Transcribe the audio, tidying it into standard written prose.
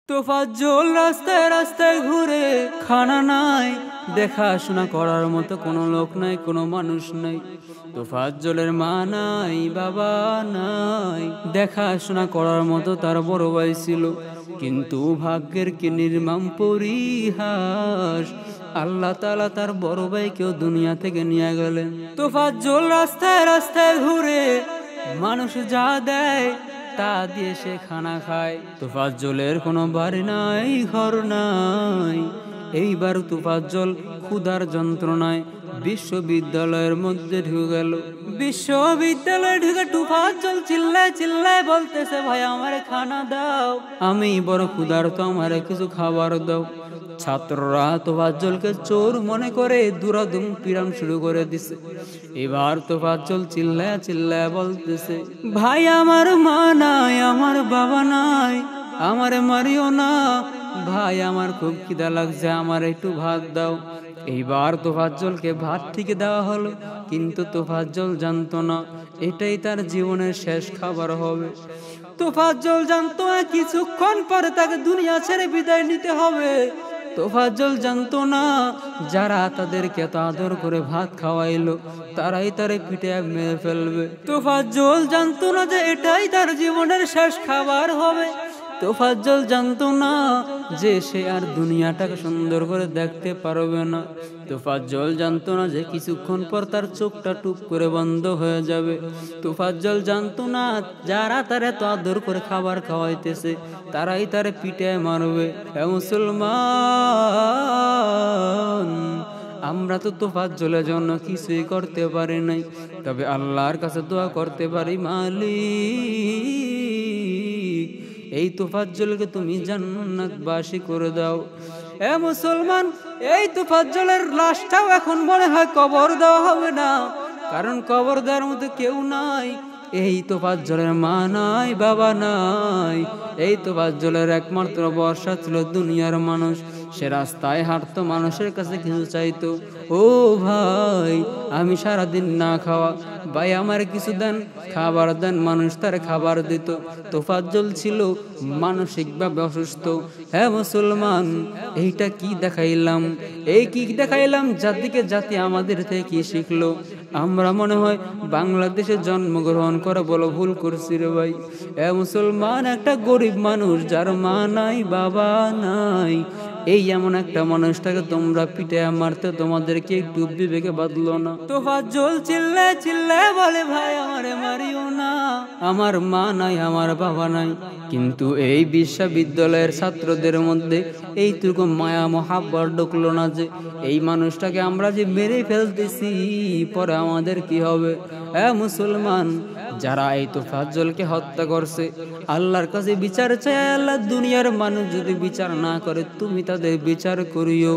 তোফাজ্জল রাস্তায় রাস্তায় ঘুরে, খানা নাই, দেখাশোনা করার মতো কোনো লোক নাই, কোনো মানুষ নাই। তোফাজ্জলের মা নাই, বাবা নাই, দেখাশোনা করার মতো তার বড় ভাই ছিল। কিন্তু ভাগ্যের কি নির্মম পরিহাস, আল্লাহ তাআলা তার বড় ভাইকেও দুনিয়া থেকে নিয়ে গেলেন। তোফাজ্জল রাস্তায় রাস্তায় ঘুরে, মানুষ যা দেয় তা দিয়ে সে খানা খায়। তোফাজ্জলের কোনো বাড়ি নাই, ঘর নাই। এইবার তোফাজ্জল ক্ষুধার যন্ত্রণায় বিশ্ববিদ্যালয়ের মধ্যে ঢুকে গেল। বিশ্ববিদ্যালয়ে ঢুকে তোফাজ্জল চিল্লায় চিল্লায় বলতেছে, ভাই আমারে খানা দাও, আমি বড় ক্ষুধার্ত, আমারে কিছু খাবার দাও। ছাত্ররা তোফাজ্জলকে চোর মনে করে দুরাদুম পিরাম শুরু করে দিছে। এবার তোফাজ্জল চিল্লায়া চিল্লায়া বলতেছে, ভাই আমার মা নাই, আমার বাবা নাই, আমারে মারিও না, ভাই আমার খুব খিদা লাগছে, আমার একটু ভাত দাও। এইবার তোফাজ্জলকে ভাত ঠিক দেওয়া হলো, কিন্তু তোফাজ্জল জানতো না এটাই তার জীবনের শেষ খাবার হবে। তোফাজ্জল জানতো না কিছুক্ষণ পরে তাকে দুনিয়া ছেড়ে বিদায় নিতে হবে। তোফাজ্জল জানতো না যারা তাদেরকে এত আদর করে ভাত খাওয়াইলো তারাই তারে পিঠে মেরে ফেলবে। তোফাজ্জল জানতো না যে এটাই তার জীবনের শেষ খাবার হবে। তোফাজ্জল জানতো না যে সে আর দুনিয়াটাকে সুন্দর করে দেখতে পারবে না। তোফাজ্জল জানতো না যে কিছুক্ষণ পর তার চোখটা টুপ করে বন্ধ হয়ে যাবে। তোফাজ্জল জানতো না যারা তার এত আদর করে খাবার খাওয়াইতেছে তারাই তারে পিঠে মারবে। হে মুসলমান, আমরা তো তোফাজ্জলের জন্য কিছুই করতে পারি নাই, তবে আল্লাহর কাছে দোয়া করতে পারি, মালিক এই তোফাজ্জলকে তুমি জান্নাতবাসী করে দাও। এ মুসলমান, এই তোফাজ্জলের লাশটাও এখন মনে হয় কবর দেওয়া হবে না, কারণ কবর দেওয়ার মতো কেউ নাই। এই তোফাজ্জলের মা নাই, বাবা নাই। এই তোফাজ্জলের একমাত্র ভরসা ছিল দুনিয়ার মানুষ। সে রাস্তায় হাঁটতো, মানুষের কাছে কিছু চাইতো, ও ভাই আমি সারাদিন না খাওয়া, ভাই আমার কিছু দেন, খাবার দেন। মানুষ তার খাবার দিত। তোফাজ্জল ছিল মানসিকভাবে অসুস্থ। হ্যাঁ মুসলমান, এইটা কি দেখাইলাম, এই কি দেখাইলাম, জাতিকে জাতি আমাদের থেকে কি শিখলো? আমরা মনে হয় বাংলাদেশে জন্মগ্রহণ করে বলো ভুল করছি রে ভাই। এ মুসলমান, একটা গরিব মানুষ যার মা নাই, বাবা নাই, এই এমন একটা মানুষটাকে তোমরা পিঠে মারতে তোমাদেরকে একটু বিবেকে বাঁধলো না? তোফাজ্জল চিল্লায় চিল্লায় বলে, ভাই আমারে মারিও না, আমার মা নাই, আমার বাবা নাই। কিন্তু এই বিশ্ববিদ্যালয়ের ছাত্রদের মধ্যে এইটুকু মায়া মহাব্বত ঢুকলো না যে এই মানুষটাকে আমরা যে মেরে ফেলতেছি, পরে আমাদের কি হবে? হ্যাঁ মুসলমান, যারা এই তোফাজ্জলকে হত্যা করছে আল্লাহর কাছে বিচার চায়। আল্লাহ দুনিয়ার মানুষ যদি বিচার না করে তুমি তাদের বিচার করিও।